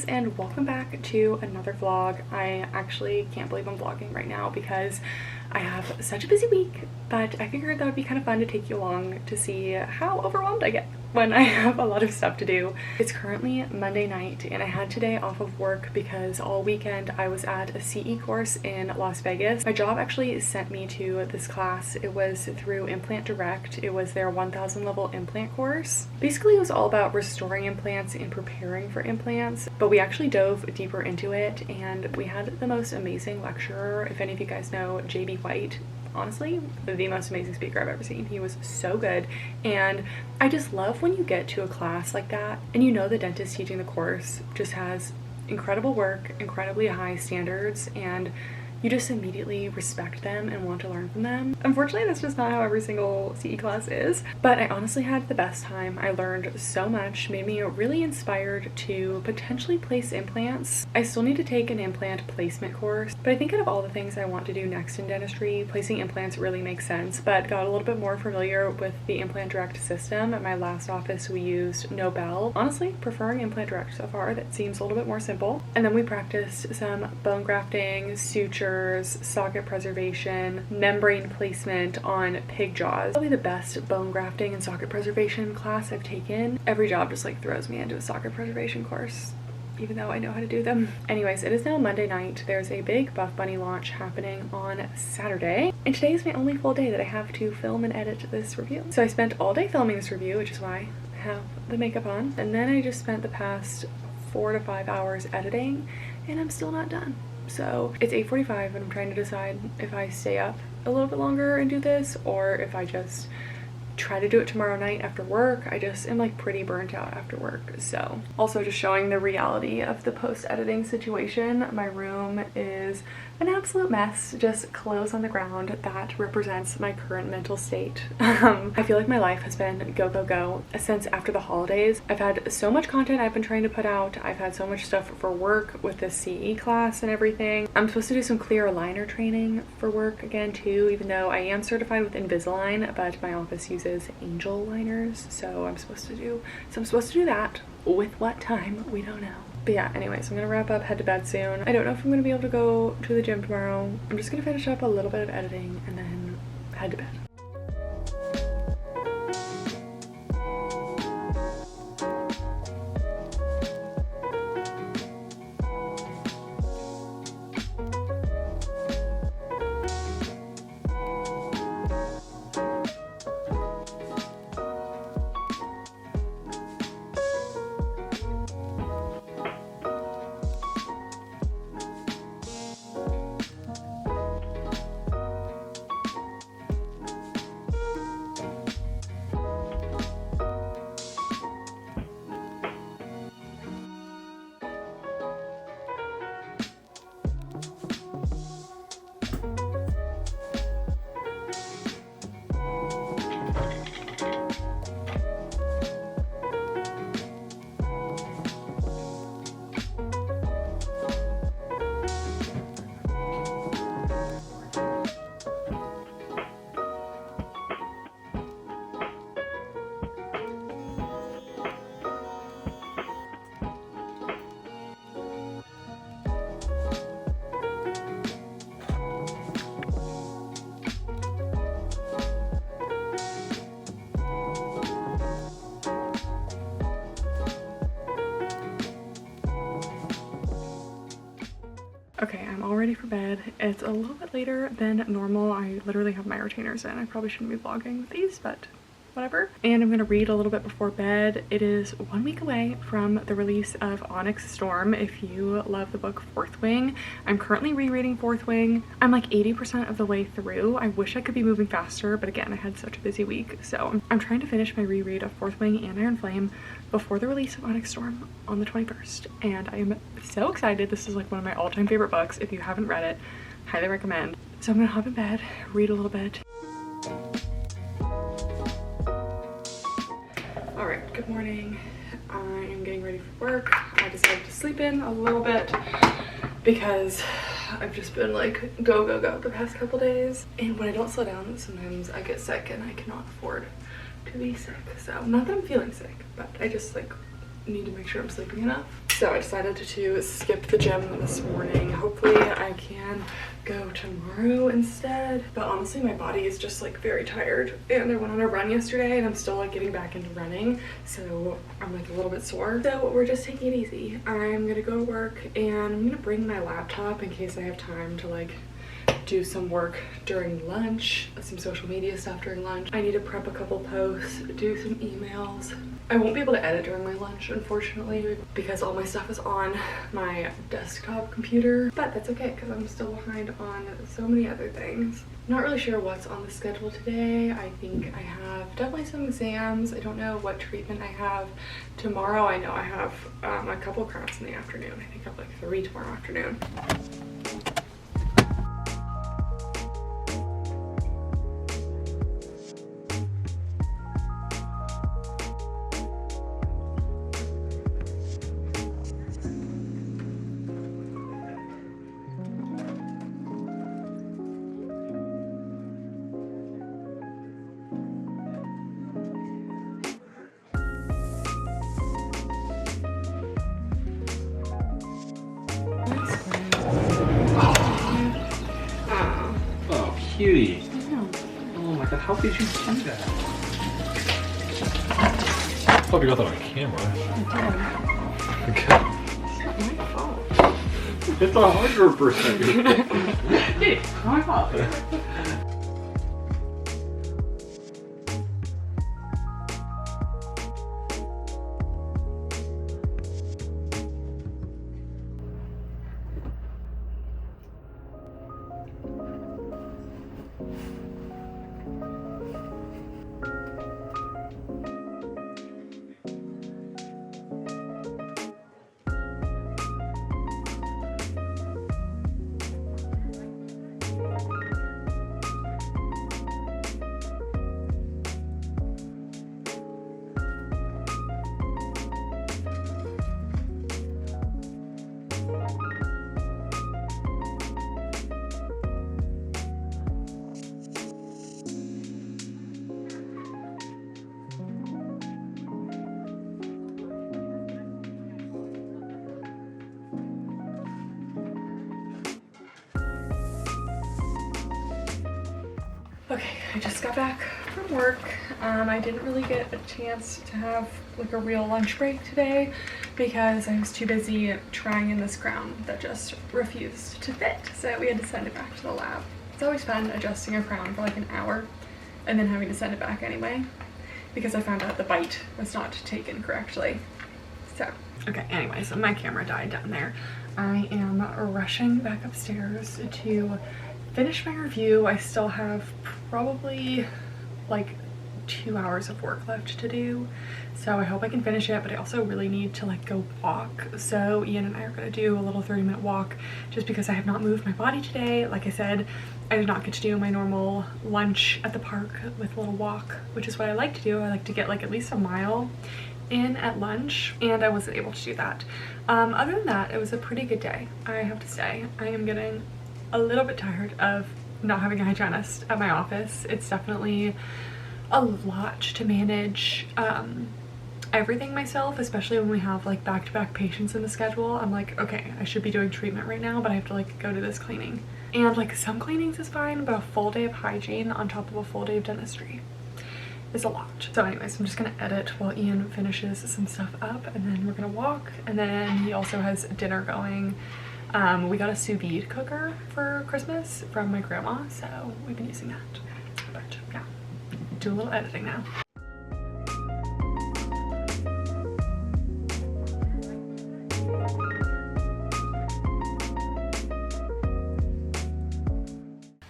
guys, and welcome back to another vlog. I actually can't believe I'm vlogging right now because I have such a busy week, but I figured that would be kind of fun to take you along to see how overwhelmed I get when I have a lot of stuff to do. It's currently Monday night and I had today off of work because all weekend I was at a CE course in Las Vegas. My job actually sent me to this class. It was through Implant Direct. It was their 1000 level implant course. Basically it was all about restoring implants and preparing for implants, but we actually dove deeper into it and we had the most amazing lecturer. If any of you guys know JB White, honestly the most amazing speaker I've ever seen. He was so good, and I just love when you get to a class like that and you know the dentist teaching the course just has incredible work, incredibly high standards, and you just immediately respect them and want to learn from them. Unfortunately, that's just not how every single CE class is, but I honestly had the best time. I learned so much, made me really inspired to potentially place implants. I still need to take an implant placement course, but I think out of all the things I want to do next in dentistry, placing implants really makes sense, but got a little bit more familiar with the Implant Direct system. At my last office, we used Nobel. Honestly, preferring Implant Direct so far. That seems a little bit more simple. And then we practiced some bone grafting, suture, socket preservation, membrane placement on pig jaws. Probably the best bone grafting and socket preservation class I've taken. Every job just like throws me into a socket preservation course, even though I know how to do them. Anyways, it is now Monday night. There's a big Buffbunny launch happening on Saturday, and today is my only full day that I have to film and edit this review. So I spent all day filming this review, which is why I have the makeup on, and then I just spent the past 4 to 5 hours editing, and I'm still not done. So it's 8:45 and I'm trying to decide if I stay up a little bit longer and do this or if I just try to do it tomorrow night after work. I just am like pretty burnt out after work. So also just showing the reality of the post-editing situation. My room is an absolute mess, just clothes on the ground. That represents my current mental state. I feel like my life has been go, go, go since after the holidays. I've had so much content I've been trying to put out. I've had so much stuff for work with the CE class and everything. I'm supposed to do some clear aligner training for work again too, even though I am certified with Invisalign, but my office uses Angel liners, so I'm supposed to do that. With what time, we don't know. But yeah, anyways, I'm gonna wrap up, head to bed soon. I don't know if I'm gonna be able to go to the gym tomorrow. I'm just gonna finish up a little bit of editing and then head to bed. Okay, I'm all ready for bed. It's a little bit later than normal. I literally have my retainers in. I probably shouldn't be vlogging with these, but whatever. And I'm gonna read a little bit before bed. It is 1 week away from the release of Onyx Storm. If you love the book Fourth Wing, I'm currently rereading Fourth Wing. I'm like 80% of the way through. I wish I could be moving faster, but again, I had such a busy week. So I'm trying to finish my reread of Fourth Wing and Iron Flame before the release of Onyx Storm on the 21st. And I am so excited. This is like one of my all-time favorite books. If you haven't read it, highly recommend. So I'm gonna hop in bed, read a little bit. All right, good morning. I am getting ready for work. I decided to sleep in a little bit because I've just been like go, go, go the past couple days. And when I don't slow down, sometimes I get sick and I cannot afford to be sick. So not that I'm feeling sick, but I just like need to make sure I'm sleeping enough. So I decided to skip the gym this morning. Hopefully I can go tomorrow instead. But honestly, my body is just like very tired. And I went on a run yesterday and I'm still like getting back into running. So I'm like a little bit sore. So we're just taking it easy. I'm gonna go to work and I'm gonna bring my laptop in case I have time to like do some work during lunch, some social media stuff during lunch. I need to prep a couple posts, do some emails. I won't be able to edit during my lunch, unfortunately, because all my stuff is on my desktop computer, but that's okay because I'm still behind on so many other things. Not really sure what's on the schedule today. I think I have definitely some exams. I don't know what treatment I have tomorrow. I know I have a couple crowns in the afternoon. I think I have like 3 tomorrow afternoon. Cutie. Oh my god, how did you do that? Hope you got that on camera. It's not my fault. It's 100% your fault. Dude, it's not my fault. Okay, I just got back from work. I didn't really get a chance to have like a real lunch break today because I was too busy trying in this crown that just refused to fit. So we had to send it back to the lab. It's always fun adjusting a crown for like an hour and then having to send it back anyway because I found out the bite was not taken correctly. So, okay, anyways, my camera died down there. I am rushing back upstairs to finish my review. I still have probably like 2 hours of work left to do, so I hope I can finish it, but I also really need to like go walk. So Ian and I are gonna do a little 30-minute walk just because I have not moved my body today. Like I said, I did not get to do my normal lunch at the park with a little walk, which is what I like to do. I like to get like at least a mile in at lunch, and I wasn't able to do that. Other than that, it was a pretty good day, I have to say. I am getting a little bit tired of not having a hygienist at my office. It's definitely a lot to manage everything myself, especially when we have like back-to-back patients in the schedule. I'm like, okay, I should be doing treatment right now, but I have to like go to this cleaning. And like some cleanings is fine, but a full day of hygiene on top of a full day of dentistry is a lot. So anyways, I'm just gonna edit while Ian finishes some stuff up, and then we're gonna walk, and then he also has dinner going. We got a sous vide cooker for Christmas from my grandma, so we've been using that. But yeah, do a little editing now.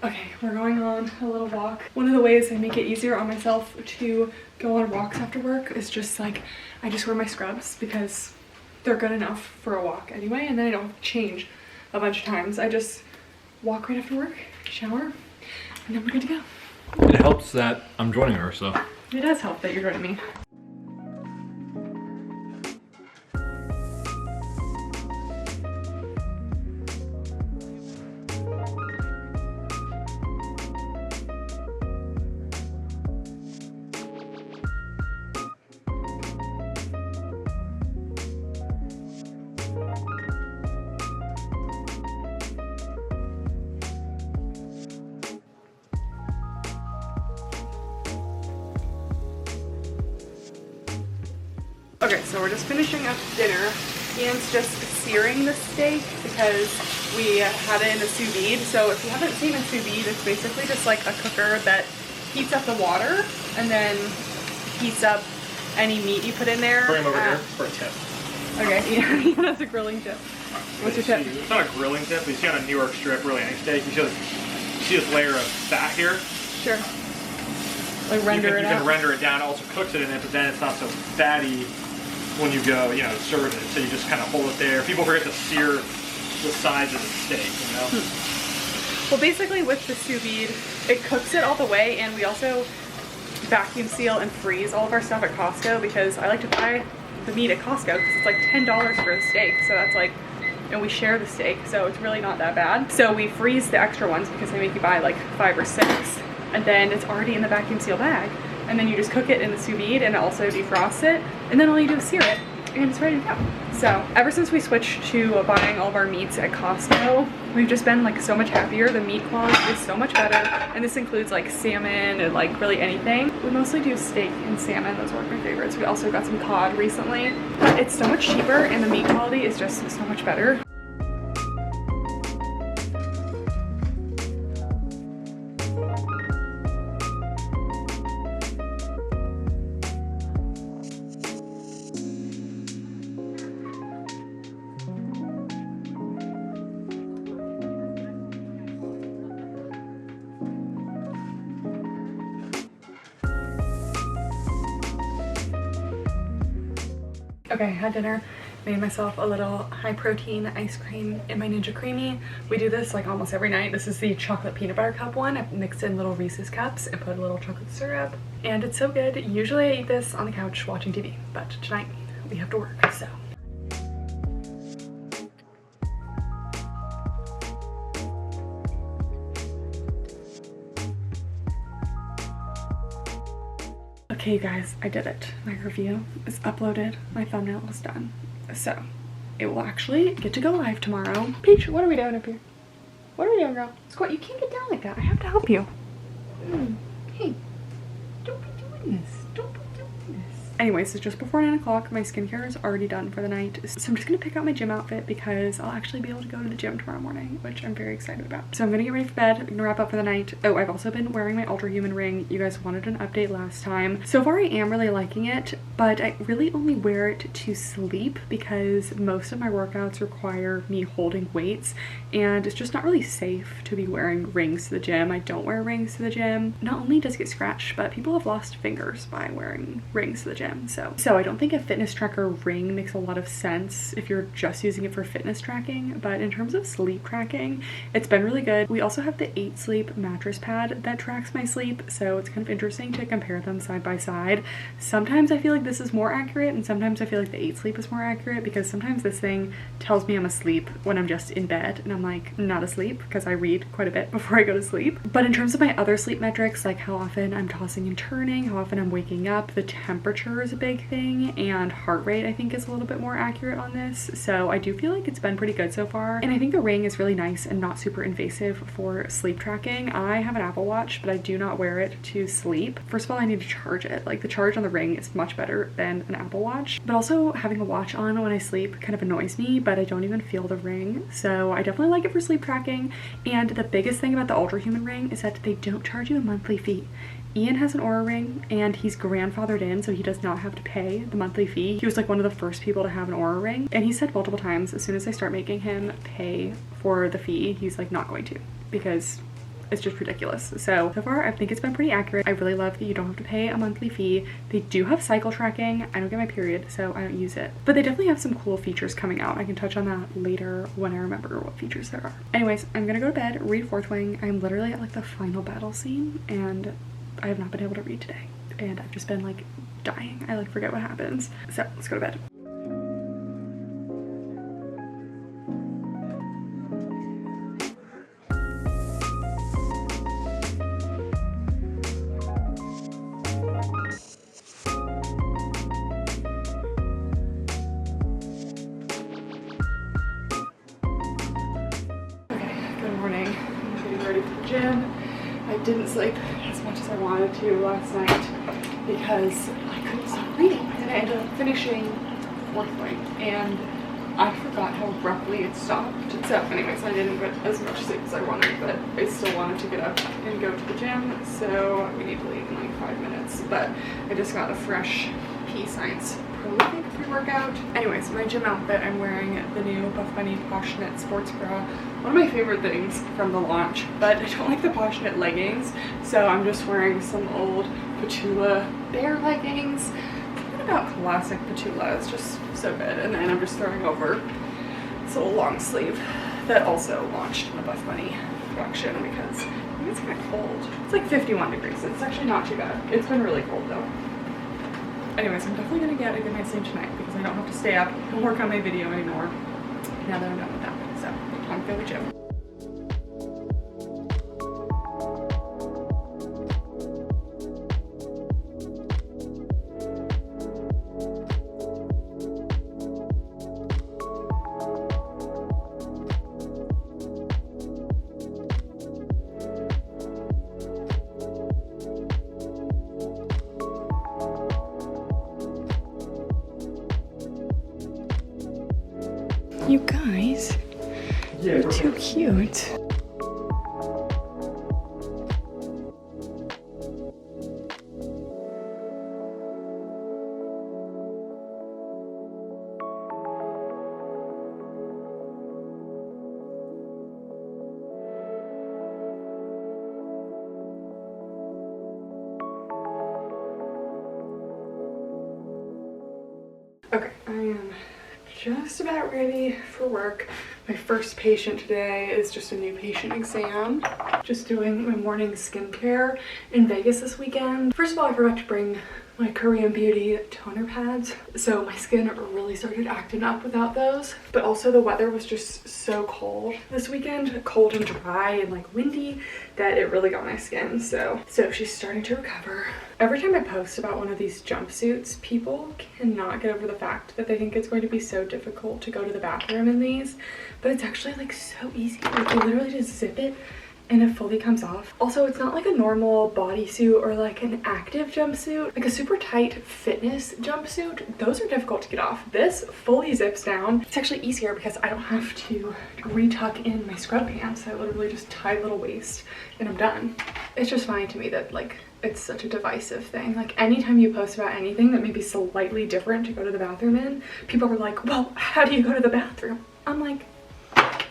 Okay, we're going on a little walk. One of the ways I make it easier on myself to go on walks after work is just like, I just wear my scrubs because they're good enough for a walk anyway, and then I don't have to change a bunch of times. I just walk right after work, shower, and then we're good to go. It helps that I'm joining her, so. It does help that you're joining me. Okay, so we're just finishing up dinner. Ian's just searing the steak because we had it in a sous vide. So if you haven't seen a sous vide, it's basically just like a cooker that heats up the water and then heats up any meat you put in there. Bring him over here for a tip. Okay, yeah, that's a grilling tip. What's your tip? It's not a grilling tip, but you see on a New York strip, really any steak, you see this layer of fat here? Sure. Like render it out? You can render it down, it also cooks it in it, but then it's not so fatty when you go, you know, serve it. So you just kind of hold it there. People forget to sear the sides of the steak, you know? Well, basically with the sous vide, it cooks it all the way, and we also vacuum seal and freeze all of our stuff at Costco because I like to buy the meat at Costco because it's like $10 for the steak. So that's like, and we share the steak, so it's really not that bad. So we freeze the extra ones because they make you buy like 5 or 6, and then it's already in the vacuum seal bag. And then you just cook it in the sous vide and also defrost it, and then all you do is sear it, and it's ready to go. So ever since we switched to buying all of our meats at Costco, we've just been like so much happier. The meat quality is so much better, and this includes like salmon and like really anything. We mostly do steak and salmon, those were my favorites. We also got some cod recently, but it's so much cheaper and the meat quality is just so much better. Okay, I had dinner, made myself a little high protein ice cream in my Ninja Creamy. We do this like almost every night. This is the chocolate peanut butter cup one. I've mixed in little Reese's cups and put a little chocolate syrup, and it's so good. Usually I eat this on the couch watching TV, but tonight we have to work, so. Okay, you guys, I did it. My review is uploaded. My thumbnail is done. So, it will actually get to go live tomorrow. Peach, what are we doing up here? What are we doing, girl? Squat, you can't get down like that. I have to help you. Hey, don't be doing this. Don't be doing this. Anyways, it's just before 9 o'clock. My skincare is already done for the night. So I'm just gonna pick out my gym outfit because I'll actually be able to go to the gym tomorrow morning, which I'm very excited about. So I'm gonna get ready for bed. I'm gonna wrap up for the night. Oh, I've also been wearing my Ultra Human ring. You guys wanted an update last time. So far I am really liking it, but I really only wear it to sleep because most of my workouts require me holding weights, and it's just not really safe to be wearing rings to the gym. I don't wear rings to the gym. Not only does it get scratched, but people have lost fingers by wearing rings to the gym. So I don't think a fitness tracker ring makes a lot of sense if you're just using it for fitness tracking, but in terms of sleep tracking, it's been really good. We also have the 8 Sleep mattress pad that tracks my sleep, so it's kind of interesting to compare them side by side. Sometimes I feel like this is more accurate, and sometimes I feel like the 8 Sleep is more accurate because sometimes this thing tells me I'm asleep when I'm just in bed, and I'm like not asleep because I read quite a bit before I go to sleep. But in terms of my other sleep metrics, like how often I'm tossing and turning, how often I'm waking up, the temperature is a big thing, and heart rate I think is a little bit more accurate on this. So I do feel like it's been pretty good so far, and I think the ring is really nice and not super invasive for sleep tracking. I have an Apple Watch, but I do not wear it to sleep. First of all, I need to charge it. Like the charge on the ring is much better than an Apple Watch, but also having a watch on when I sleep kind of annoys me, but I don't even feel the ring. So I definitely like it for sleep tracking. And the biggest thing about the Ultra Human ring is that they don't charge you a monthly fee. Ian has an Oura ring and he's grandfathered in, so he does not have to pay the monthly fee. He was like one of the first people to have an Oura ring, and he said multiple times as soon as I start making him pay for the fee, he's like not going to, because it's just ridiculous. So far I think it's been pretty accurate. I really love that you don't have to pay a monthly fee. They do have cycle tracking. I don't get my period, so I don't use it, but they definitely have some cool features coming out. I can touch on that later when I remember what features there are. Anyways, I'm gonna go to bed, read Fourth Wing. I'm literally at like the final battle scene, and I have not been able to read today, and I've just been like dying. I like forget what happens. So let's go to bed. Okay, good morning. I'm getting ready for the gym. I didn't sleep as much as I wanted to last night because I couldn't stop reading. I and I ended up finishing fourth point, and I forgot how abruptly it stopped. So anyways, I didn't get as much sleep as I wanted, but I still wanted to get up and go to the gym, so we need to leave in like 5 minutes. But I just got a fresh PEScience prolific pre-workout. Anyways, my gym outfit, I'm wearing the new Buffbunny POPFLEX sports bra. One of my favorite things from the launch, but I don't like the POPFLEX leggings, so I'm just wearing some old Petula Bear leggings. Something about classic Petula, it's just so good. And then I'm just throwing over this little long sleeve that also launched in the Buffbunny collection because I think it's kind of cold. It's like 51 degrees. It's actually not too bad. It's been really cold though. Anyways, I'm definitely gonna get a good night's sleep tonight because I don't have to stay up and work on my video anymore now that I'm done with that. So, time to go to the gym. You guys, you're too cute. Okay, I am just about ready for work. My first patient today is just a new patient exam. Just doing my morning skincare in Vegas this weekend. First of all, I forgot to bring my Korean Beauty toner pads, so my skin really started acting up without those. But also the weather was just so cold this weekend, cold and dry and like windy, that it really got my skin. So she's starting to recover. Every time I post about one of these jumpsuits, people cannot get over the fact that they think it's going to be so difficult to go to the bathroom in these, but it's actually like so easy. Like you literally just zip it and it fully comes off. Also, it's not like a normal bodysuit or like an active jumpsuit. Like a super tight fitness jumpsuit, those are difficult to get off. This fully zips down. It's actually easier because I don't have to retuck in my scrub pants. I literally just tie a little waist and I'm done. It's just funny to me that like it's such a divisive thing. Like anytime you post about anything that may be slightly different to go to the bathroom in, people are like, well, how do you go to the bathroom? I'm like,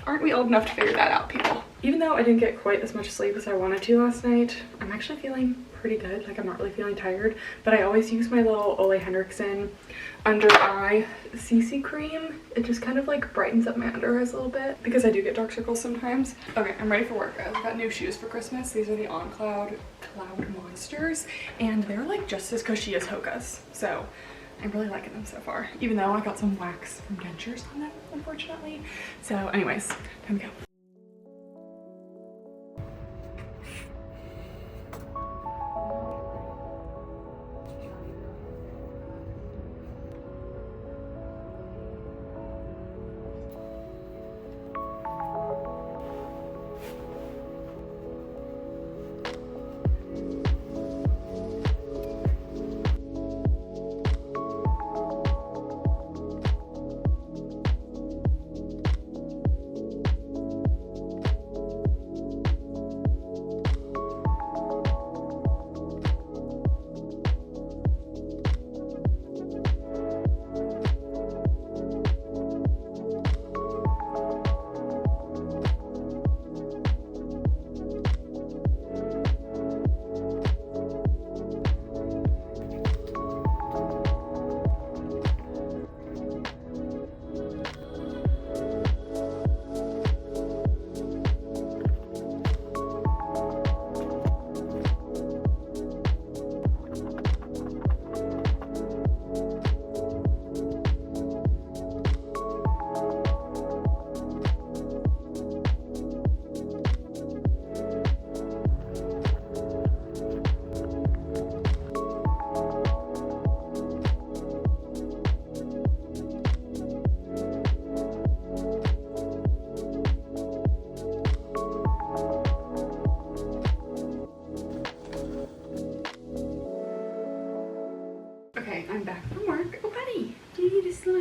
aren't we old enough to figure that out, people? Even though I didn't get quite as much sleep as I wanted to last night, I'm actually feeling pretty good. Like I'm not really feeling tired, but I always use my little Ole Henriksen under eye CC cream. It just kind of like brightens up my under eyes a little bit because I do get dark circles sometimes. Okay, I'm ready for work, guys. I got new shoes for Christmas. These are the On Cloud Monsters, and they're like just as cushy as Hoka's. So I'm really liking them so far, even though I got some wax from dentures on them, unfortunately. So anyways, time to go.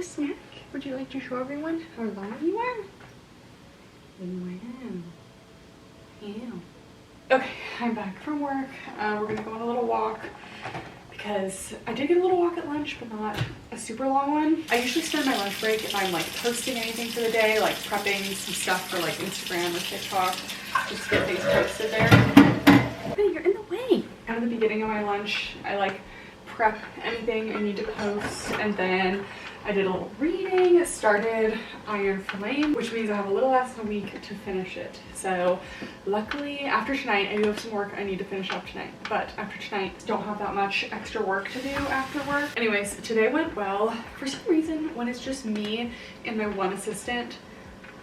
snack? Would you like to show everyone how long you are? Wow. Ew. Okay, I'm back from work. We're gonna go on a little walk because I did get a little walk at lunch, but not a super long one. I usually spend my lunch break if I'm like posting anything for the day, like prepping some stuff for like Instagram or TikTok, just to get things posted there. Hey, you're in the way. At the beginning of my lunch, I like prep anything I need to post, and then I did a little reading, started Iron Flame, which means I have a little less than a week to finish it. So luckily after tonight, I do have some work I need to finish up tonight, but after tonight, don't have that much extra work to do after work. Anyways, today went well. For some reason, when it's just me and my one assistant,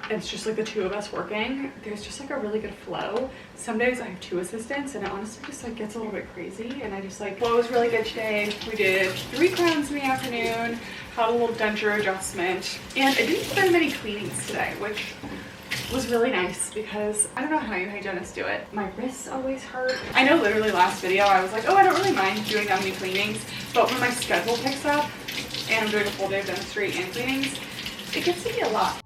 it's just like the two of us working, there's just like a really good flow. Some days I have two assistants and it honestly just like gets a little bit crazy, and I just like, flow was really good today. We did 3 crowns in the afternoon, had a little denture adjustment, and I didn't do very many cleanings today, which was really nice because I don't know how you hygienists do it. My wrists always hurt. I know literally last video I was like, oh, I don't really mind doing that many cleanings, but when my schedule picks up and I'm doing a full day of dentistry and cleanings, it gets to be a lot.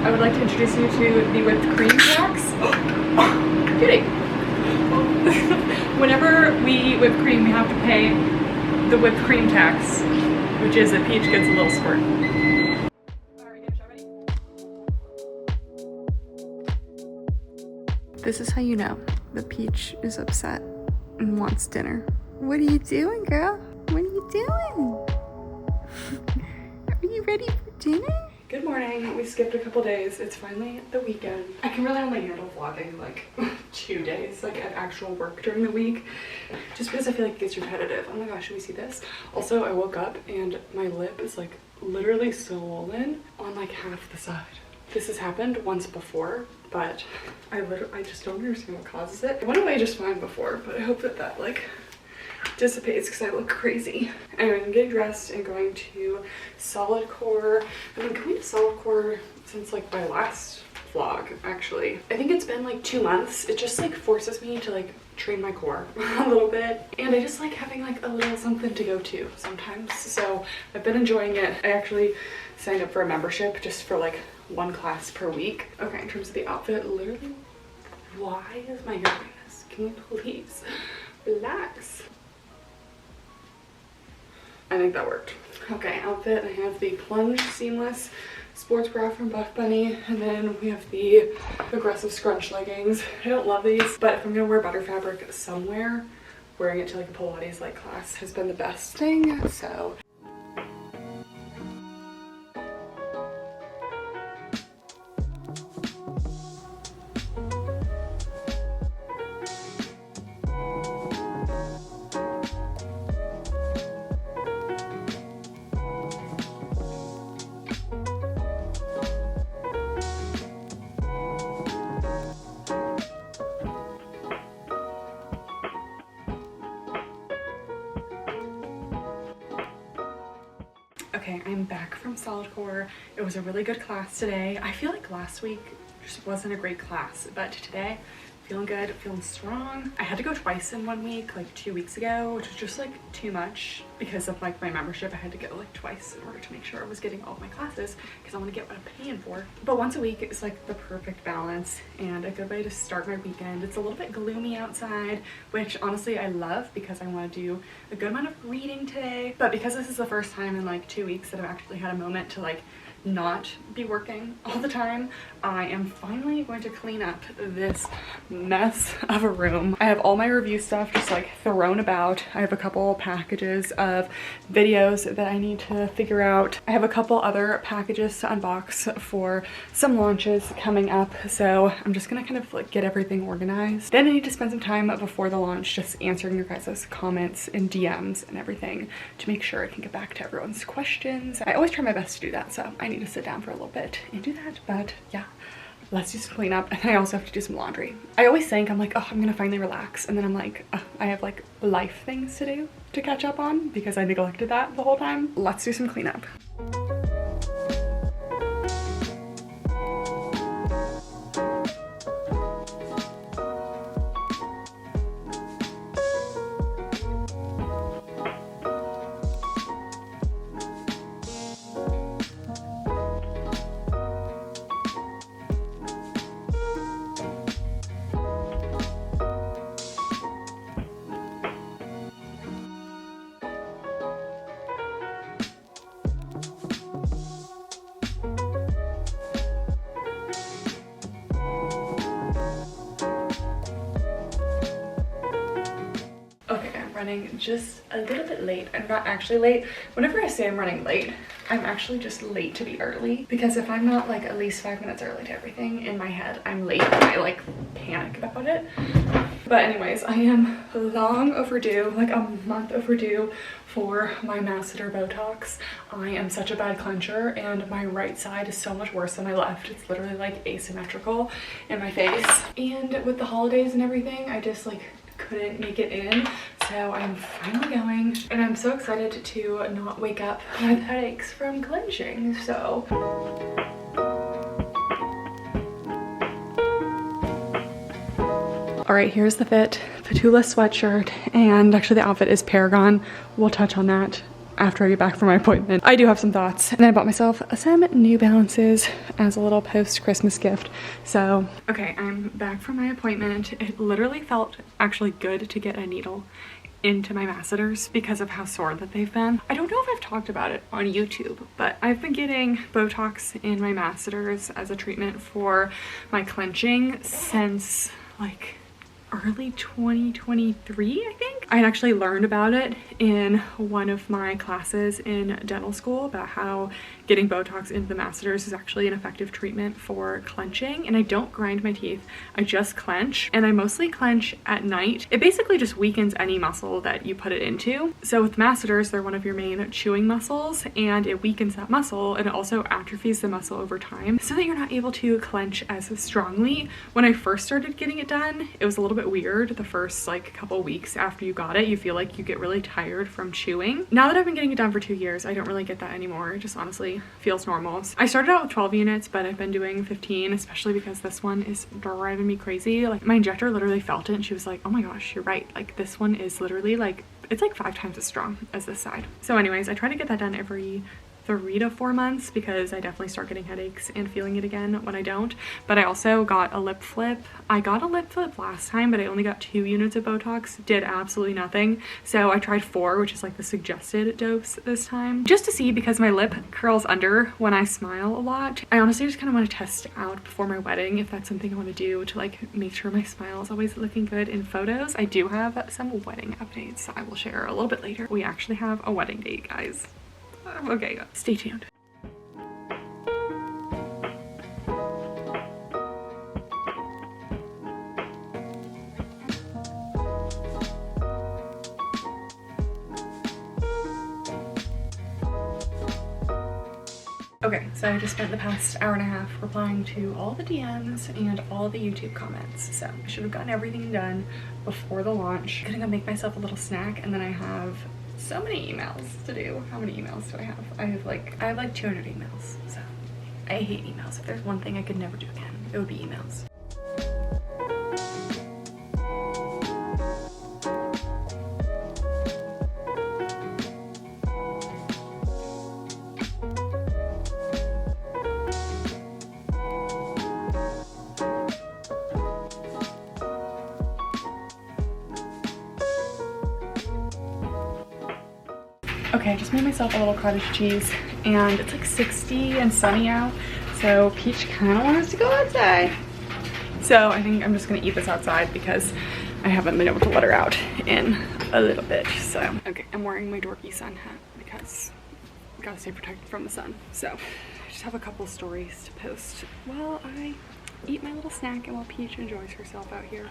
I would like to introduce you to the whipped cream tax. Kidding. Whenever we whip cream, we have to pay the whipped cream tax, which is that Peach gets a little squirt. This is how you know that Peach is upset and wants dinner. What are you doing, girl? What are you doing? Are you ready for dinner? Good morning. We skipped a couple days. It's finally the weekend. I can really only handle vlogging like 2 days, like at actual work during the week, just because I feel like it gets repetitive. Oh my gosh, should we see this? Also, I woke up and my lip is like literally swollen on like half the side. This has happened once before, but I just don't understand what causes it. It went away just fine before, but I hope that like dissipates because I look crazy. Anyway, I'm getting dressed and going to Solid Core. I've been going to Solid Core since like my last vlog, actually. I think it's been like 2 months. It just like forces me to like train my core a little bit, and I just like having like a little something to go to sometimes. So I've been enjoying it. I actually signed up for a membership just for like 1 class per week. Okay, in terms of the outfit, literally, why is my hair like this? Can you please relax? I think that worked. Okay, outfit, I have the plunge seamless sports bra from Buffbunny, and then we have the aggressive scrunch leggings. I don't love these, but if I'm gonna wear butter fabric somewhere, wearing it to like a Pilates like class has been the best thing, so. Okay, I'm back from Solid Core. It was a really good class today. I feel like last week just wasn't a great class, but today, feeling good, feeling strong. I had to go twice in 1 week, like 2 weeks ago, which was just like too much because of like my membership. I had to go like twice in order to make sure I was getting all of my classes because I want to get what I'm paying for. But once a week is like the perfect balance and a good way to start my weekend. It's a little bit gloomy outside, which honestly I love because I want to do a good amount of reading today. But because this is the first time in like 2 weeks that I've actually had a moment to like not be working all the time, I am finally going to clean up this mess of a room. I have all my review stuff just like thrown about. I have a couple packages of videos that I need to figure out. I have a couple other packages to unbox for some launches coming up, so I'm just gonna kind of like get everything organized. Then I need to spend some time before the launch just answering your guys' comments and DMs and everything to make sure I can get back to everyone's questions. I always try my best to do that, so I need to sit down for a little bit and do that. But yeah, let's do some cleanup, and I also have to do some laundry. I always think, I'm like, oh, I'm gonna finally relax, and then I'm like, oh, I have like life things to do to catch up on because I neglected that the whole time. Let's do some cleanup. Running just a little bit late. I'm not actually late. Whenever I say I'm running late, I'm actually just late to be early, because if I'm not like at least 5 minutes early to everything, in my head I'm late and I like panic about it. But anyways, I am long overdue, like a month overdue for my masseter Botox. I am such a bad clencher, and my right side is so much worse than my left. It's literally like asymmetrical in my face, and with the holidays and everything, I just like couldn't make it in. So I'm finally going, and I'm so excited to not wake up with headaches from clenching. So all right, here's the fit. Petula sweatshirt, and actually the outfit is Paragon. We'll touch on that after I get back from my appointment. I do have some thoughts, and I bought myself some New Balances as a little post-Christmas gift. So, okay, I'm back from my appointment. It literally felt actually good to get a needle into my masseters because of how sore that they've been. I don't know if I've talked about it on YouTube, but I've been getting Botox in my masseters as a treatment for my clenching since like early 2023, I think. I had actually learned about it in one of my classes in dental school about how getting Botox into the masseters is actually an effective treatment for clenching. And I don't grind my teeth, I just clench, and I mostly clench at night. It basically just weakens any muscle that you put it into. So with masseters, they're one of your main chewing muscles, and it weakens that muscle, and it also atrophies the muscle over time so that you're not able to clench as strongly. When I first started getting it done, it was a little bit weird. The first like couple weeks after you got it, you feel like you get really tired from chewing. Now that I've been getting it done for 2 years, I don't really get that anymore. It just honestly feels normal. I started out with 12 units, but I've been doing 15, especially because this one is driving me crazy. Like my injector literally felt it, and she was like, oh my gosh, you're right. Like this one is literally like, it's like 5 times as strong as this side. So anyways, I try to get that done every 3 to 4 months because I definitely start getting headaches and feeling it again when I don't. But I also got a lip flip. I got a lip flip last time, but I only got 2 units of Botox. Did absolutely nothing. So I tried 4, which is like the suggested dose this time, just to see, because my lip curls under when I smile a lot. I honestly just kind of want to test out before my wedding if that's something I want to do to like make sure my smile is always looking good in photos. I do have some wedding updates I will share a little bit later. We actually have a wedding date, guys. Okay, stay tuned. Okay, so I just spent the past hour and a half replying to all the DMs and all the YouTube comments. So I should have gotten everything done before the launch. I'm gonna go make myself a little snack, and then I have so many emails to do. How many emails do I have? I have like 200 emails. So I hate emails. If there's one thing I could never do again, it would be emails. Okay, I just made myself a little cottage cheese, and it's like 60 and sunny out, so Peach kind of wants to go outside. So I think I'm just gonna eat this outside because I haven't been able to let her out in a little bit. So, okay, I'm wearing my dorky sun hat because I gotta stay protected from the sun. So I just have a couple stories to post while I eat my little snack and while Peach enjoys herself out here.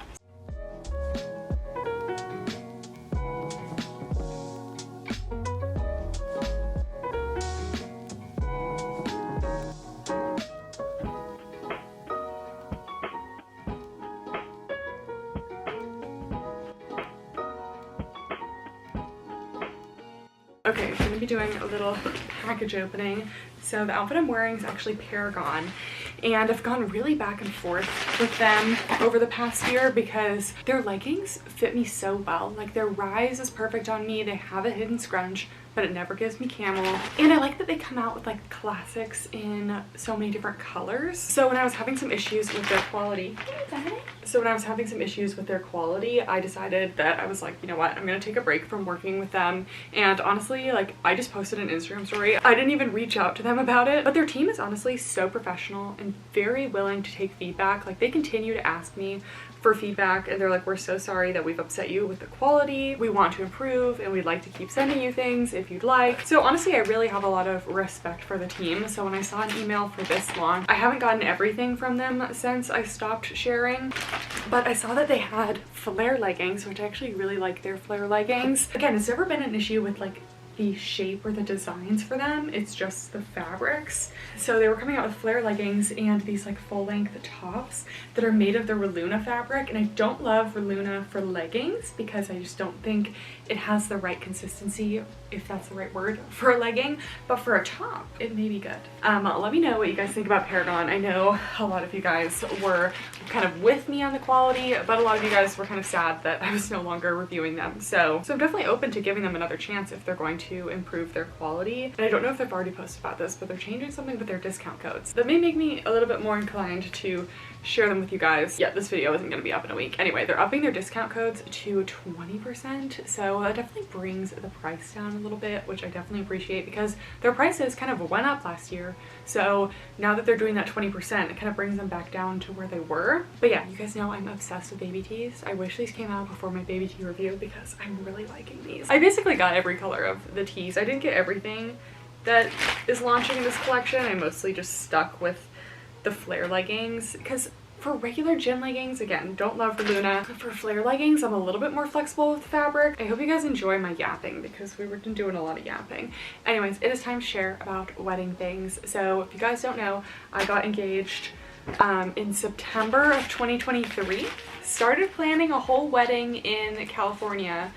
Okay, I'm gonna be doing a little package opening. So the outfit I'm wearing is actually Paragon, and I've gone really back and forth with them over the past year because their leggings fit me so well. Like their rise is perfect on me. They have a hidden scrunch, but it never gives me camel. And I like that they come out with like classics in so many different colors. So when I was having some issues with their quality, I decided that I was like, you know what, I'm gonna take a break from working with them. And honestly, like I just posted an Instagram story. I didn't even reach out to them about it, but their team is honestly so professional and very willing to take feedback. Like they continue to ask me for feedback and they're like, we're so sorry that we've upset you with the quality. We want to improve and we'd like to keep sending you things if you'd like. So honestly, I really have a lot of respect for the team. So when I saw an email for this launch, I haven't gotten everything from them since I stopped sharing, but I saw that they had flare leggings, which I actually really like their flare leggings. Again, it's never been an issue with like the shape or the designs for them, it's just the fabrics. So they were coming out with flare leggings and these like full-length tops that are made of the Reluna fabric, and I don't love Reluna for leggings because I just don't think it has the right consistency, if that's the right word, for a legging, but for a top it may be good. Let me know what you guys think about Paragon. I know a lot of you guys were kind of with me on the quality, but a lot of you guys were kind of sad that I was no longer reviewing them. So I'm definitely open to giving them another chance if they're going to improve their quality. And I don't know if they've already posted about this, but they're changing something with their discount codes that may make me a little bit more inclined to share them with you guys. Yeah, this video isn't going to be up in a week. Anyway, they're upping their discount codes to 20%, so that definitely brings the price down a little bit, which I definitely appreciate because their prices kind of went up last year. So now that they're doing that 20%, it kind of brings them back down to where they were. But yeah, you guys know I'm obsessed with baby tees. I wish these came out before my baby tee review because I'm really liking these. I basically got every color of the tees. I didn't get everything that is launching in this collection. I mostly just stuck with the flare leggings because for regular gym leggings, again, don't love Reluna. For flare leggings, I'm a little bit more flexible with fabric. I hope you guys enjoy my yapping because we were doing a lot of yapping. Anyways, it is time to share about wedding things. So if you guys don't know, I got engaged in September of 2023. Started planning a whole wedding in California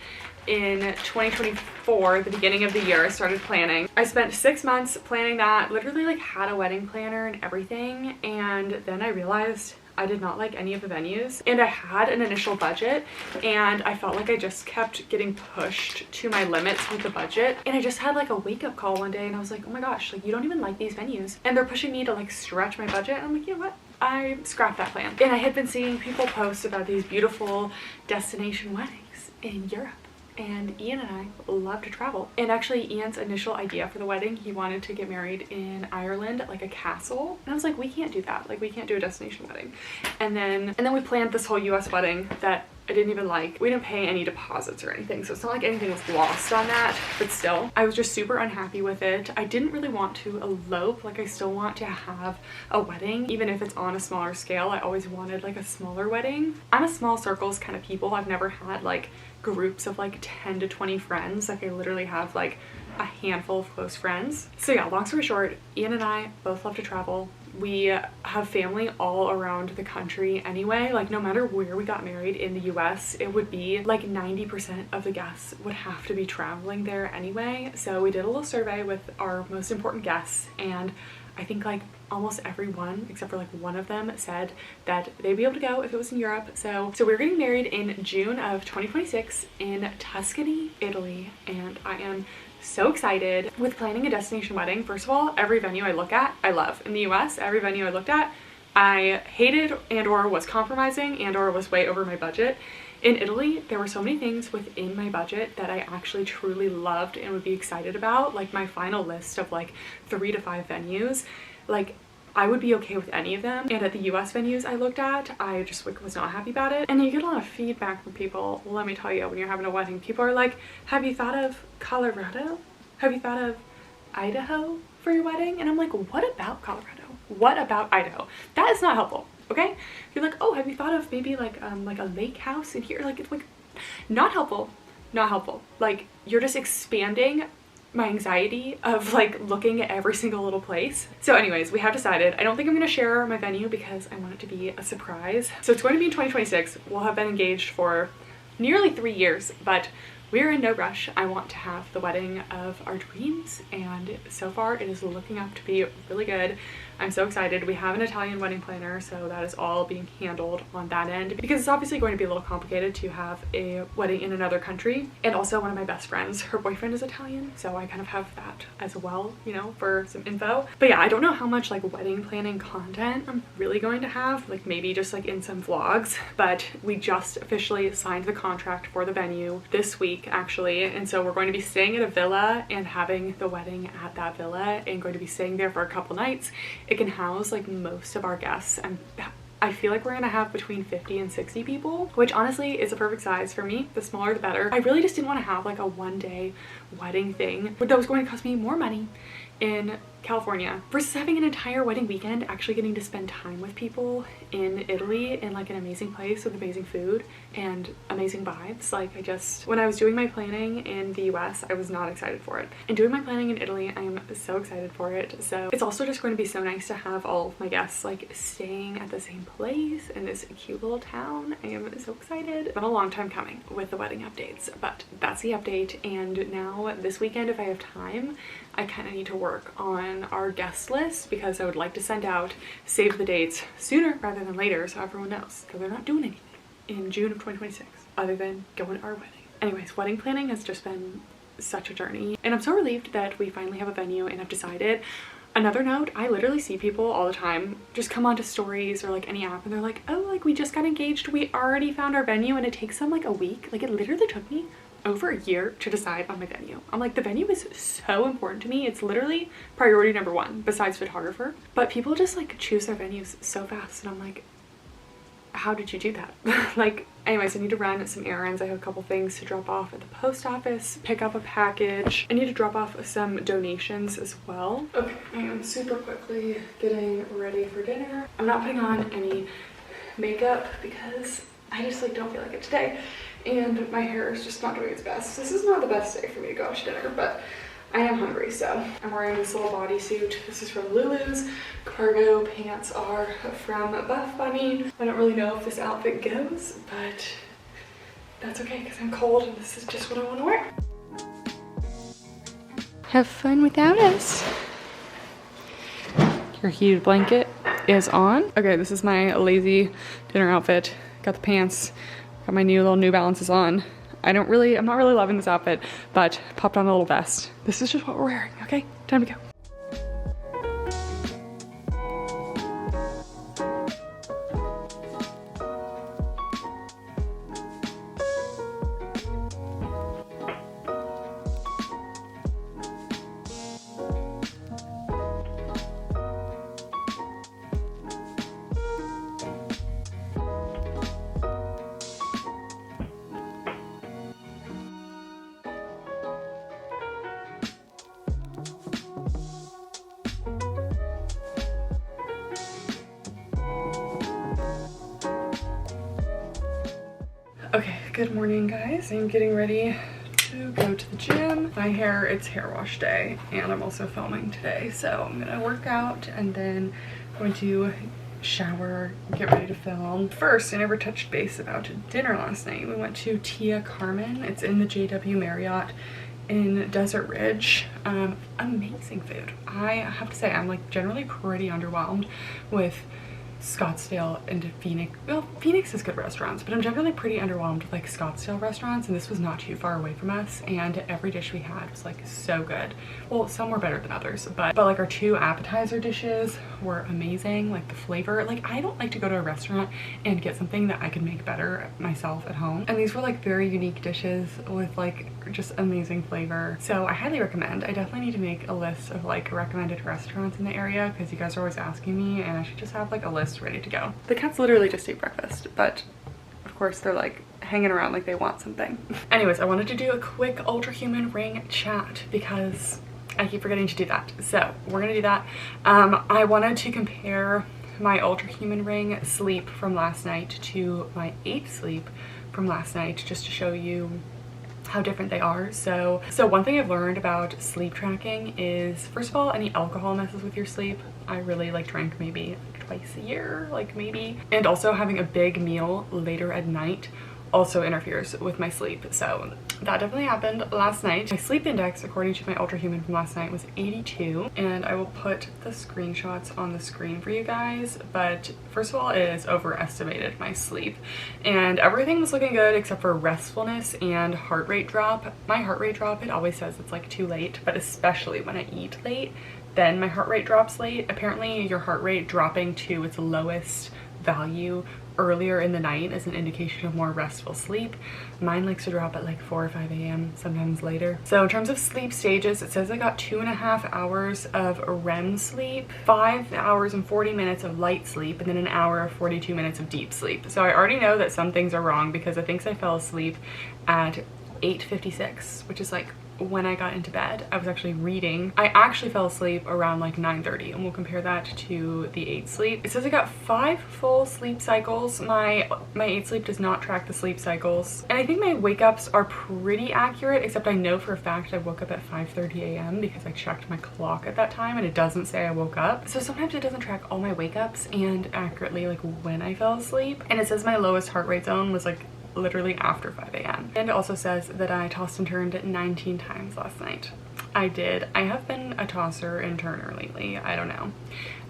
in 2024, the beginning of the year. I started planning. I spent 6 months planning that, literally like had a wedding planner and everything, and then I realized I did not like any of the venues, and I had an initial budget and I felt like I just kept getting pushed to my limits with the budget, and I just had like a wake-up call one day and I was like, oh my gosh, like you don't even like these venues and they're pushing me to like stretch my budget. And I'm like, you know what, I scrapped that plan. And I had been seeing people post about these beautiful destination weddings in Europe, and Ian and I love to travel. And actually Ian's initial idea for the wedding, he wanted to get married in Ireland, like a castle. And I was like, we can't do that. Like we can't do a destination wedding. And then we planned this whole US wedding that I didn't even like. We didn't pay any deposits or anything, so it's not like anything was lost on that, but still, I was just super unhappy with it. I didn't really want to elope. Like I still want to have a wedding, even if it's on a smaller scale. I always wanted like a smaller wedding. I'm a small circles kind of people. I've never had like groups of like 10 to 20 friends. Like I literally have like a handful of close friends. So yeah, long story short, Ian and I both love to travel. We have family all around the country anyway. Like no matter where we got married in the US, it would be like 90% of the guests would have to be traveling there anyway. So we did a little survey with our most important guests, and I think like almost everyone except for like one of them said that they'd be able to go if it was in Europe. So we're getting married in June of 2026 in Tuscany, Italy, and I am so excited with planning a destination wedding. First of all, every venue I look at, I love. In the US, every venue I looked at, I hated and or was compromising and or was way over my budget. In Italy, there were so many things within my budget that I actually truly loved and would be excited about. Like my final list of like 3 to 5 venues, like I would be okay with any of them. And at the US venues I looked at, I just was not happy about it. And you get a lot of feedback from people. Let me tell you, when you're having a wedding, people are like, have you thought of Colorado? Have you thought of Idaho for your wedding? And I'm like, what about Colorado? What about Idaho? That is not helpful, okay? You're like, oh, have you thought of maybe like a lake house in here? Like, it's like not helpful, not helpful. Like you're just expanding my anxiety of like looking at every single little place. So anyways, we have decided, I don't think I'm going to share my venue because I want it to be a surprise. So it's going to be in 2026. We'll have been engaged for nearly 3 years, but we're in no rush. I want to have the wedding of our dreams, and so far it is looking up to be really good. I'm so excited. We have an Italian wedding planner, so that is all being handled on that end, because it's obviously going to be a little complicated to have a wedding in another country. And also one of my best friends, her boyfriend is Italian, so I kind of have that as well, you know, for some info. But yeah, I don't know how much like wedding planning content I'm really going to have, like maybe just like in some vlogs, but we just officially signed the contract for the venue this week actually, and so we're going to be staying at a villa and having the wedding at that villa, and going to be staying there for a couple nights. It can house like most of our guests, and I feel like we're gonna have between 50 and 60 people, which honestly is a perfect size for me. The smaller the better. I really just didn't want to have like a one-day wedding thing that was going to cost me more money in California versus having an entire wedding weekend, actually getting to spend time with people in Italy in like an amazing place with amazing food and amazing vibes. Like when I was doing my planning in the US, I was not excited for it, and doing my planning in Italy, I am so excited for it. So it's also just going to be so nice to have all of my guests like staying at the same place in this cute little town. I am so excited. It's been a long time coming with the wedding updates, but that's the update. And now this weekend, if I have time, I kind of need to work on our guest list, because I would like to send out save the dates sooner rather than later, so everyone knows, because they're not doing anything in June of 2026 other than going to our wedding. Anyways, wedding planning has just been such a journey, and I'm so relieved that we finally have a venue and have decided. Another note, I literally see people all the time just come onto stories or like any app, and they're like, oh, like we just got engaged, we already found our venue, and it takes them like a week. Like it literally took me over a year to decide on my venue. I'm like, the venue is so important to me. It's literally priority number one besides photographer. But people just like choose their venues so fast, and I'm like, how did you do that? Like, anyways, I need to run some errands. I have a couple things to drop off at the post office, pick up a package. I need to drop off some donations as well. Okay, I am super quickly getting ready for dinner. I'm not putting on any makeup because I just like don't feel like it today, and my hair is just not doing its best. This is not the best day for me to go out to dinner, but I am hungry, so I'm wearing this little bodysuit. This is from Lulu's. Cargo pants are from Buffbunny. I don't really know if this outfit goes, but that's okay because I'm cold and this is just what I want to wear. Have fun without us. Your heated blanket is on. Okay, this is my lazy dinner outfit. Got the pants, got my little New Balances on. I'm not really loving this outfit, but popped on a little vest. This is just what we're wearing, okay? Time to go. Okay, good morning guys. I'm getting ready to go to the gym. My hair, it's hair wash day, and I'm also filming today. So I'm gonna work out and then going to shower, get ready to film. First, I never touched base about dinner last night. We went to Tia Carmen. It's in the JW Marriott in Desert Ridge. Amazing food. I have to say, I'm like generally pretty underwhelmed with Scottsdale and Phoenix. Well, Phoenix has good restaurants, but I'm generally pretty underwhelmed with like Scottsdale restaurants, and this was not too far away from us, and every dish we had was like so good. Well, some were better than others, but like our 2 appetizer dishes were amazing. Like the flavor, like I don't like to go to a restaurant and get something that I could make better myself at home, and these were like very unique dishes with like just amazing flavor. So I highly recommend. I definitely need to make a list of like recommended restaurants in the area, because you guys are always asking me, and I should just have like a list ready to go. The cats literally just ate breakfast, but of course they're like hanging around like they want something. Anyways, I wanted to do a quick Ultra Human ring chat because I keep forgetting to do that. So we're gonna do that. I wanted to compare my Ultra Human ring sleep from last night to my 8 sleep from last night, just to show you how different they are. So one thing I've learned about sleep tracking is, first of all, any alcohol messes with your sleep. I really like drank maybe twice a year, like maybe. And also having a big meal later at night also interferes with my sleep. So that definitely happened last night. My sleep index, according to my Ultrahuman from last night, was 82, and I will put the screenshots on the screen for you guys. But first of all, it is overestimated my sleep, and everything was looking good except for restfulness and heart rate drop. My heart rate drop, it always says it's like too late, but especially when I eat late, then my heart rate drops late. Apparently your heart rate dropping to its lowest value earlier in the night is an indication of more restful sleep. Mine likes to drop at like 4 or 5 a.m, sometimes later. So in terms of sleep stages, it says I got 2.5 hours of REM sleep, 5 hours and 40 minutes of light sleep, and then an hour of 42 minutes of deep sleep. So I already know that some things are wrong because I think I fell asleep at 8:56, which is like when I got into bed. I was actually reading. I actually fell asleep around like 9:30, and we'll compare that to the 8 sleep. It says I got 5 full sleep cycles. My 8 sleep does not track the sleep cycles, and I think my wake ups are pretty accurate, except I know for a fact I woke up at 5:30 a.m. because I checked my clock at that time and it doesn't say I woke up. So sometimes it doesn't track all my wake ups and accurately like when I fell asleep. And it says my lowest heart rate zone was like literally after 5 a.m. And it also says that I tossed and turned 19 times last night. I did. I have been a tosser and turner lately. I don't know.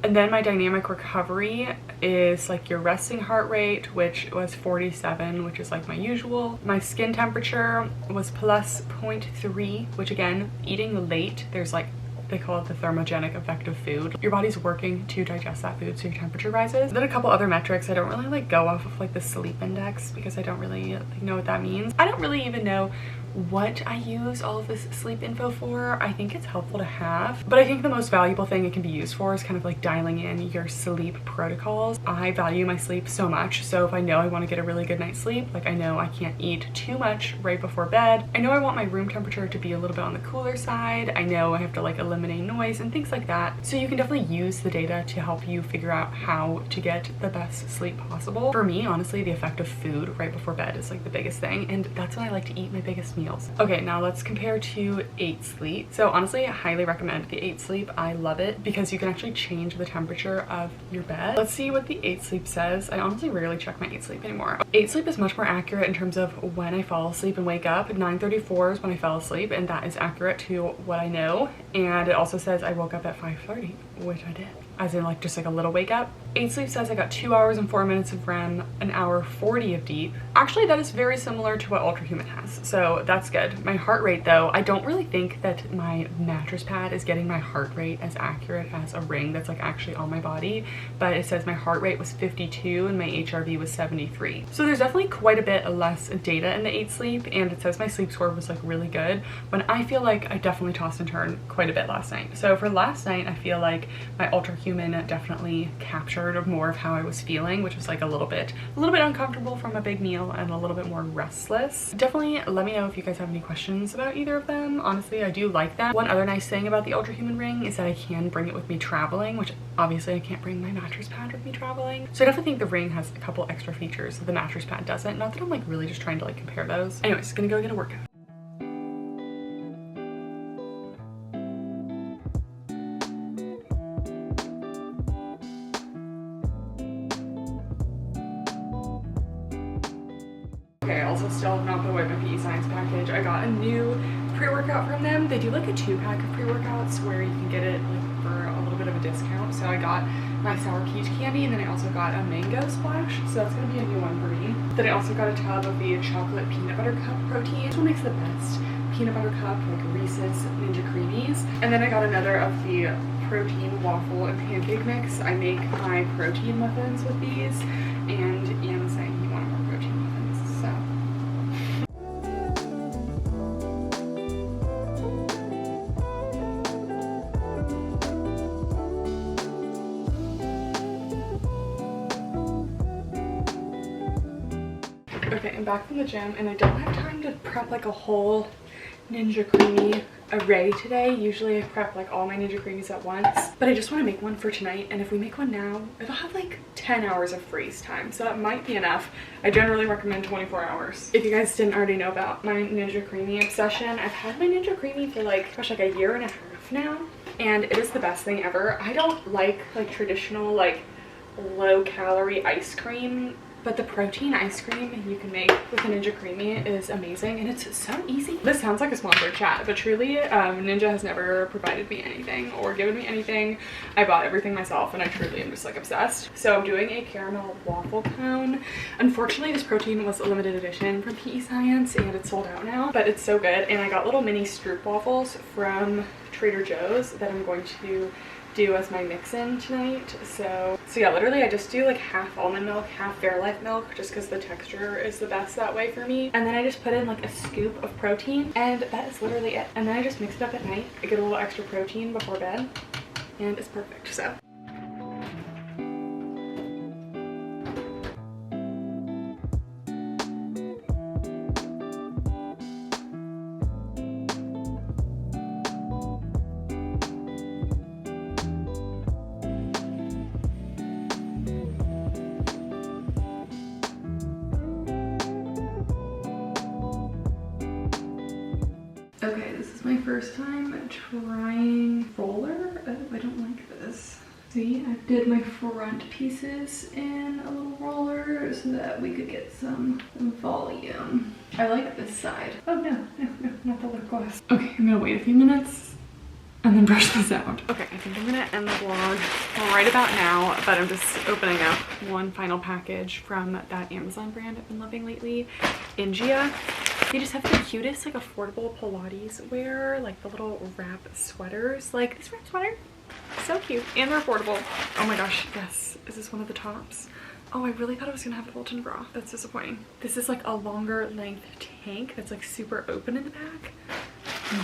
And then my dynamic recovery is like your resting heart rate, which was 47, which is like my usual. My skin temperature was plus 0.3, which again, eating late, there's like, they call it the thermogenic effect of food. Your body's working to digest that food, so your temperature rises. Then a couple other metrics. I don't really like go off of like the sleep index because I don't really like know what that means. I don't really even know what I use all of this sleep info for. I think it's helpful to have, but I think the most valuable thing it can be used for is kind of like dialing in your sleep protocols. I value my sleep so much, so if I know I want to get a really good night's sleep, like I know I can't eat too much right before bed. I know I want my room temperature to be a little bit on the cooler side. I know I have to like eliminate noise and things like that. So you can definitely use the data to help you figure out how to get the best sleep possible. For me, honestly, the effect of food right before bed is like the biggest thing, and that's when I like to eat my biggest meals. Okay, now let's compare to 8 sleep. So honestly, I highly recommend the 8 sleep. I love it because you can actually change the temperature of your bed. Let's see what the 8 sleep says. I honestly rarely check my 8 sleep anymore. 8 sleep is much more accurate in terms of when I fall asleep and wake up. 9:34 is when I fell asleep, and that is accurate to what I know. And it also says I woke up at 5:30, which I did, as in like just like a little wake up. 8 sleep says I got 2 hours and 4 minutes of REM, an hour 40 of deep. Actually, that is very similar to what Ultrahuman has, so that's good. My heart rate though, I don't really think that my mattress pad is getting my heart rate as accurate as a ring that's like actually on my body, but it says my heart rate was 52 and my HRV was 73. So there's definitely quite a bit less data in the 8 sleep, and it says my sleep score was like really good, when I feel like I definitely tossed and turned quite a bit last night. So for last night, I feel like my Ultrahuman definitely captured more of how I was feeling, which was like a little bit uncomfortable from a big meal and a little bit more restless. Definitely let me know if you guys have any questions about either of them. Honestly, I do like them. One other nice thing about the Ultrahuman ring is that I can bring it with me traveling, which obviously I can't bring my mattress pad with me traveling. So I definitely think the ring has a couple extra features that the mattress pad doesn't. Not that I'm like really just trying to like compare those. Anyways, gonna go get a workout. Okay, I also still have not put away my PEScience package. I got a new pre-workout from them. They do like a 2-pack of pre-workouts where you can get it like for a little bit of a discount. So I got my sour peach candy, and then I also got a mango splash. So that's gonna be a new one for me. Then I also got a tub of the chocolate peanut butter cup protein. This one makes the best peanut butter cup, like Reese's Ninja Creamies. And then I got another of the protein waffle and pancake mix. I make my protein muffins with these, and Ian was saying he wanted more protein muffins, so. Okay, I'm back from the gym, and I don't have time to prep like a whole Ninja Creamy array today. Usually I prep like all my Ninja Creamies at once, but I just want to make one for tonight, and if we make one now, it'll have like 10 hours of freeze time, so that might be enough. I generally recommend 24 hours. If you guys didn't already know about my Ninja Creamy obsession, I've had my Ninja Creamy for like, gosh, like a year and a half now, and it is the best thing ever. I don't like traditional like low calorie ice cream But the protein ice cream you can make with a Ninja Creamy is amazing, and it's so easy. This sounds like a sponsored chat, but truly, Ninja has never provided me anything or given me anything. I bought everything myself, and I truly am just like obsessed. So I'm doing a caramel waffle cone. Unfortunately, this protein was a limited edition from PEScience, and it's sold out now, but it's so good. And I got little mini Stroop waffles from Trader Joe's that I'm going to do as my mix-in tonight. So yeah, literally I just do like half almond milk, half Fairlife milk, just because the texture is the best that way for me. And then I just put in like a scoop of protein, and that is literally it. And then I just mix it up at night. I get a little extra protein before bed, and it's perfect. So okay, this is my first time trying roller. Oh, I don't like this. See, I did my front pieces in a little roller so that we could get some volume. I like this side. Oh no, not the lip gloss. Okay, I'm gonna wait a few minutes and then brush this out. Okay, I think I'm gonna end the vlog right about now, but I'm just opening up one final package from that Amazon brand I've been loving lately, Ingia. They just have the cutest, like, affordable Pilates wear, like the little wrap sweaters. Like, this wrap sweater, so cute, and they're affordable. Oh my gosh, yes. Is this one of the tops? Oh, I really thought I was gonna have a built-in bra. That's disappointing. This is like a longer length tank that's like super open in the back,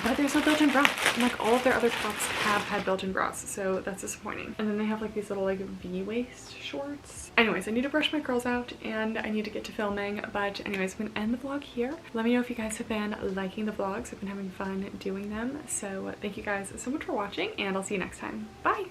but there's no built-in bra. And like all of their other tops have had built-in bras, so that's disappointing. And then they have like these little like V-waist shorts. Anyways, I need to brush my curls out and I need to get to filming. But anyways, I'm gonna end the vlog here. Let me know if you guys have been liking the vlogs. I've been having fun doing them. So thank you guys so much for watching, and I'll see you next time. Bye!